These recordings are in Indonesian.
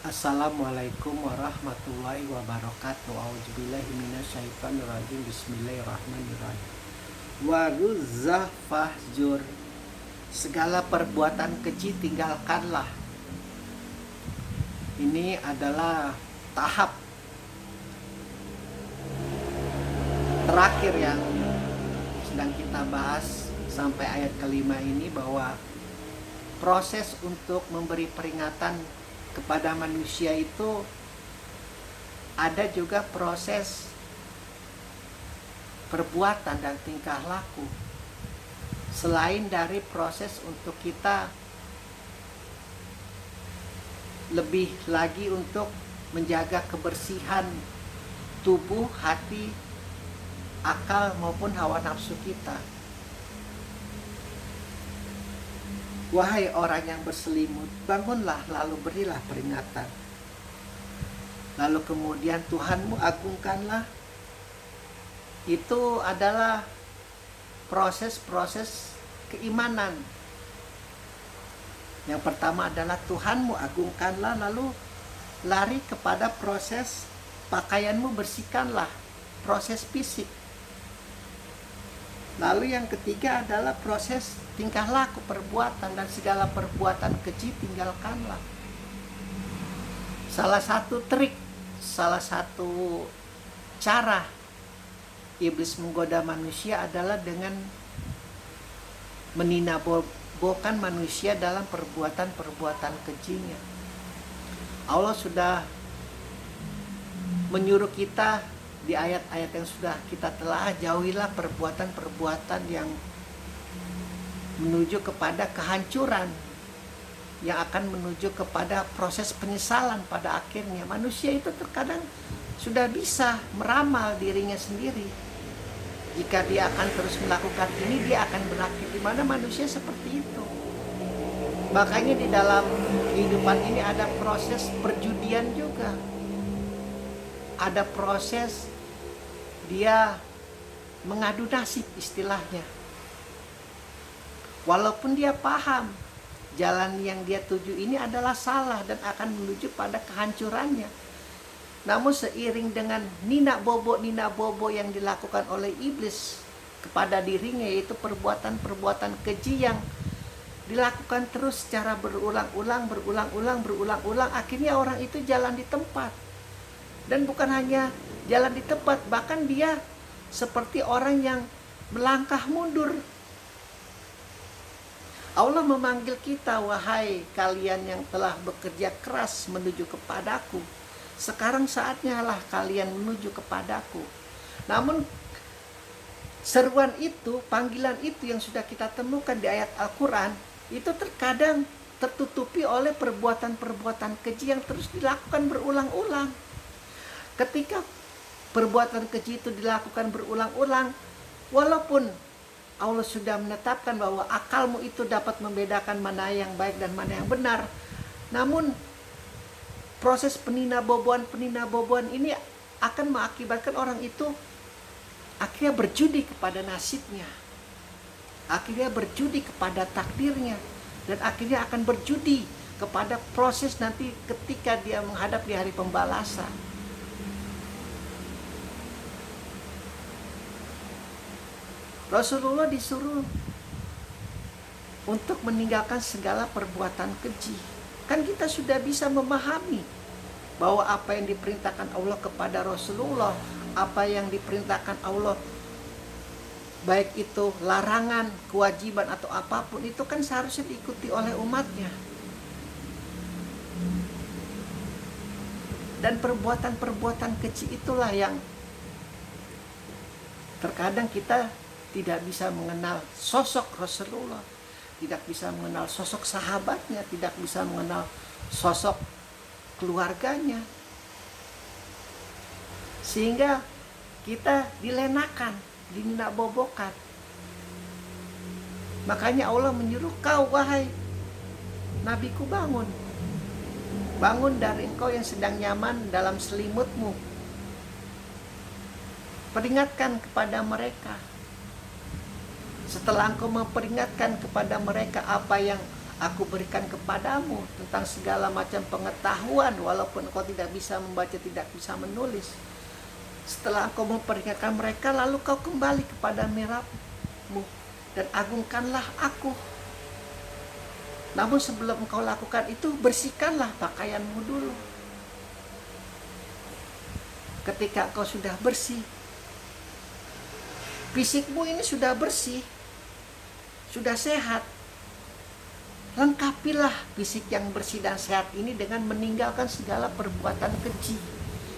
Assalamualaikum warahmatullahi wabarakatuh. A'udzubillahi minasyaitonirrajim. Bismillahirrahmanirrahim. Waruzzah fahjur. Segala perbuatan keji tinggalkanlah. Ini adalah tahap terakhir yang sedang kita bahas sampai ayat kelima ini, bahwa proses untuk memberi peringatan kepada manusia itu ada juga proses perbuatan dan tingkah laku, selain dari proses untuk kita lebih lagi untuk menjaga kebersihan tubuh, hati, akal maupun hawa nafsu kita. Wahai orang yang berselimut, bangunlah lalu berilah peringatan. Lalu kemudian Tuhanmu agungkanlah. Itu adalah proses-proses keimanan. Yang pertama adalah Tuhanmu agungkanlah, lalu lari kepada proses pakaianmu bersihkanlah, proses fisik. Lalu yang ketiga adalah proses tingkah laku, perbuatan, dan segala perbuatan keji tinggalkanlah. Salah satu trik, salah satu cara iblis menggoda manusia adalah dengan meninabobokan manusia dalam perbuatan-perbuatan kejinya. Allah sudah menyuruh kita di ayat-ayat yang sudah kita telah, jauhilah perbuatan-perbuatan yang menuju kepada kehancuran, yang akan menuju kepada proses penyesalan pada akhirnya. Manusia itu terkadang sudah bisa meramal dirinya sendiri. Jika dia akan terus melakukan ini, dia akan berakhir di mana. Manusia seperti itu. Makanya di dalam kehidupan ini ada proses perjudian juga. Ada proses dia mengadu nasib istilahnya. Walaupun dia paham jalan yang dia tuju ini adalah salah dan akan menuju pada kehancurannya. Namun seiring dengan nina bobo yang dilakukan oleh iblis kepada dirinya, yaitu perbuatan-perbuatan keji yang dilakukan terus secara berulang-ulang, akhirnya orang itu jalan di tempat. Dan bukan hanya jalan di tempat, bahkan dia seperti orang yang melangkah mundur. Allah memanggil kita, wahai kalian yang telah bekerja keras menuju kepadaku, sekarang saatnya lah kalian menuju kepadaku. Namun seruan itu, panggilan itu yang sudah kita temukan di ayat Al-Quran, itu terkadang tertutupi oleh perbuatan-perbuatan keji yang terus dilakukan berulang-ulang. Ketika perbuatan keji itu dilakukan berulang-ulang, walaupun Allah sudah menetapkan bahwa akalmu itu dapat membedakan mana yang baik dan mana yang benar, namun proses peninaboboan ini akan mengakibatkan orang itu akhirnya berjudi kepada nasibnya, akhirnya berjudi kepada takdirnya, dan akhirnya akan berjudi kepada proses nanti ketika dia menghadap di hari pembalasan. Rasulullah disuruh untuk meninggalkan segala perbuatan keji. Kan kita sudah bisa memahami bahwa apa yang diperintahkan Allah kepada Rasulullah, apa yang diperintahkan Allah, baik itu larangan, kewajiban atau apapun, itu kan seharusnya diikuti oleh umatnya. Dan perbuatan-perbuatan keji itulah yang terkadang kita tidak bisa mengenal sosok Rasulullah, tidak bisa mengenal sosok sahabatnya, tidak bisa mengenal sosok keluarganya, sehingga kita dilenakan, dininabobokan. Makanya Allah menyuruh kau, wahai nabiku, bangun dari engkau yang sedang nyaman dalam selimutmu. Peringatkan kepada mereka. Setelah engkau memperingatkan kepada mereka apa yang Aku berikan kepadamu tentang segala macam pengetahuan, walaupun engkau tidak bisa membaca, tidak bisa menulis. Setelah engkau memperingatkan mereka, lalu kau kembali kepada mihrabmu dan agungkanlah aku. Namun sebelum engkau lakukan itu, bersihkanlah pakaianmu dulu. Ketika engkau sudah bersih, fisikmu ini sudah bersih, sudah sehat, lengkapilah fisik yang bersih dan sehat ini dengan meninggalkan segala perbuatan keji.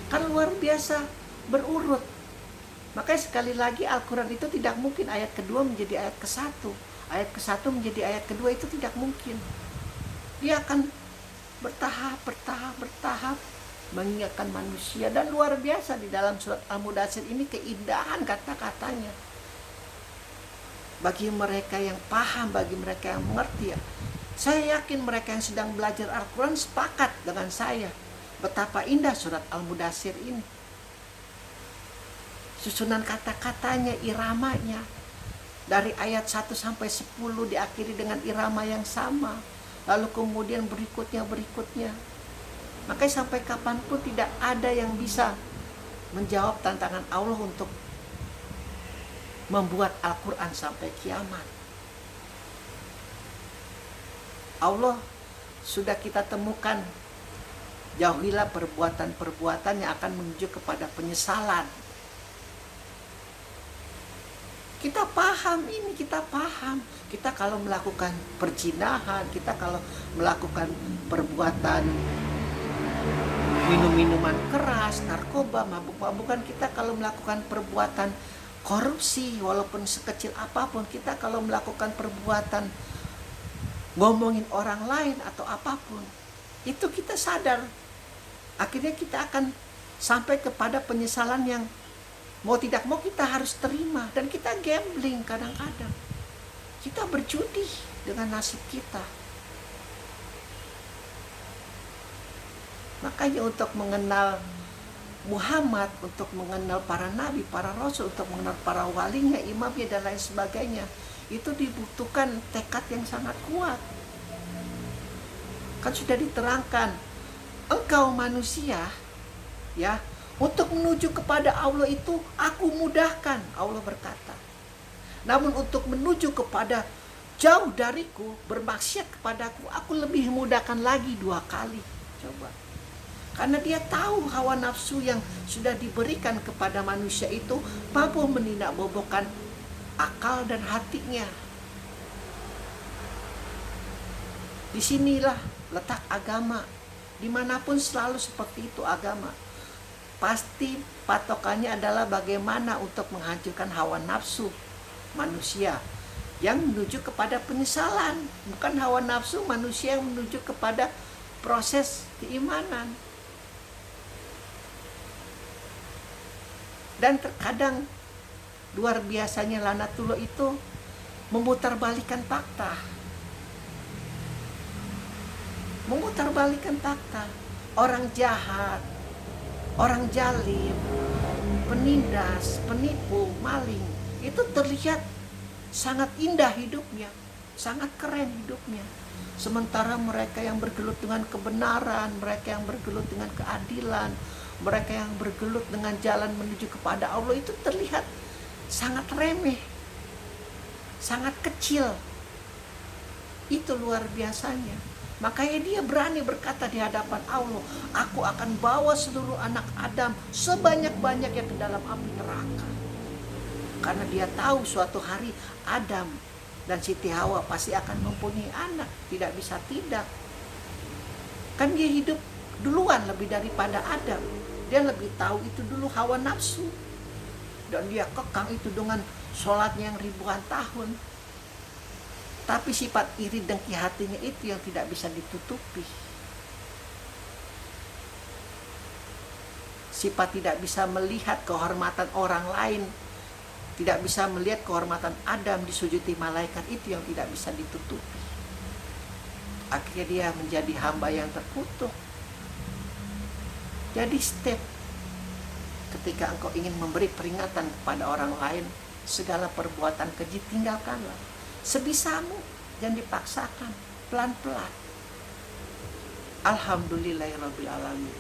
Kan luar biasa berurut. Makanya sekali lagi Al-Quran itu tidak mungkin ayat kedua menjadi ayat ke-1, ayat ke-1 menjadi ayat kedua, itu tidak mungkin. Dia akan bertahap mengingatkan manusia. Dan luar biasa di dalam surat Al-Mudaththir ini keindahan kata-katanya. Bagi mereka yang paham, bagi mereka yang mengerti, ya, saya yakin mereka yang sedang belajar Al-Quran sepakat dengan saya betapa indah surat Al-Mudaththir ini. Susunan kata-katanya, iramanya, dari ayat 1 sampai 10 diakhiri dengan irama yang sama. Lalu kemudian berikutnya. Makanya sampai kapanpun tidak ada yang bisa menjawab tantangan Allah untuk membuat Al-Quran sampai kiamat. Allah sudah kita temukan, jauhilah perbuatan-perbuatan yang akan menuju kepada penyesalan. Kita paham ini, kita paham. Kita kalau melakukan perzinahan, kita kalau melakukan perbuatan minum-minuman keras, narkoba, mabuk-mabukan, kita kalau melakukan perbuatan korupsi, walaupun sekecil apapun, kita kalau melakukan perbuatan ngomongin orang lain atau apapun, itu kita sadar. Akhirnya kita akan sampai kepada penyesalan yang mau tidak mau kita harus terima. Dan kita gambling kadang-kadang. Kita berjudi dengan nasib kita. Makanya untuk mengenal Muhammad, untuk mengenal para nabi, para rasul, untuk mengenal para walinya, imamnya dan lain sebagainya, itu dibutuhkan tekad yang sangat kuat. Kan sudah diterangkan, engkau manusia, ya, untuk menuju kepada Allah itu aku mudahkan, Allah berkata. Namun untuk menuju kepada jauh dariku, bermaksiat kepadaku, aku lebih mudahkan lagi 2 kali. Coba. Karena dia tahu hawa nafsu yang sudah diberikan kepada manusia itu mampu menindakbobokkan akal dan hatinya. Disinilah letak agama. Dimanapun selalu seperti itu agama. Pasti patokannya adalah bagaimana untuk menghancurkan hawa nafsu manusia yang menuju kepada penyesalan. Bukan hawa nafsu manusia yang menuju kepada proses keimanan. Dan terkadang luar biasanya Lanatullah itu memutarbalikkan fakta. Memutarbalikkan fakta. Orang jahat, orang zalim, penindas, penipu, maling, itu terlihat sangat indah hidupnya, sangat keren hidupnya. Sementara mereka yang bergelut dengan kebenaran, mereka yang bergelut dengan keadilan, mereka yang bergelut dengan jalan menuju kepada Allah itu terlihat sangat remeh, sangat kecil. Itu luar biasanya. Makanya dia berani berkata di hadapan Allah, aku akan bawa seluruh anak Adam sebanyak-banyaknya ke dalam api neraka. Karena dia tahu suatu hari Adam dan Siti Hawa pasti akan mempunyai anak, tidak bisa tidak. Kan dia hidup duluan lebih daripada Adam. Dia lebih tahu itu dulu hawa nafsu. Dan dia kekang itu dengan sholatnya yang ribuan tahun. Tapi sifat iri dengki hatinya itu yang tidak bisa ditutupi. Sifat tidak bisa melihat kehormatan orang lain, tidak bisa melihat kehormatan Adam disujuti malaikat, itu yang tidak bisa ditutupi. Akhirnya dia menjadi hamba yang terkutuk. Jadi step ketika engkau ingin memberi peringatan kepada orang lain, segala perbuatan keji tinggalkanlah. Sebisamu, jangan dipaksakan. pelan-pelan. Alhamdulillahirabbil alamin.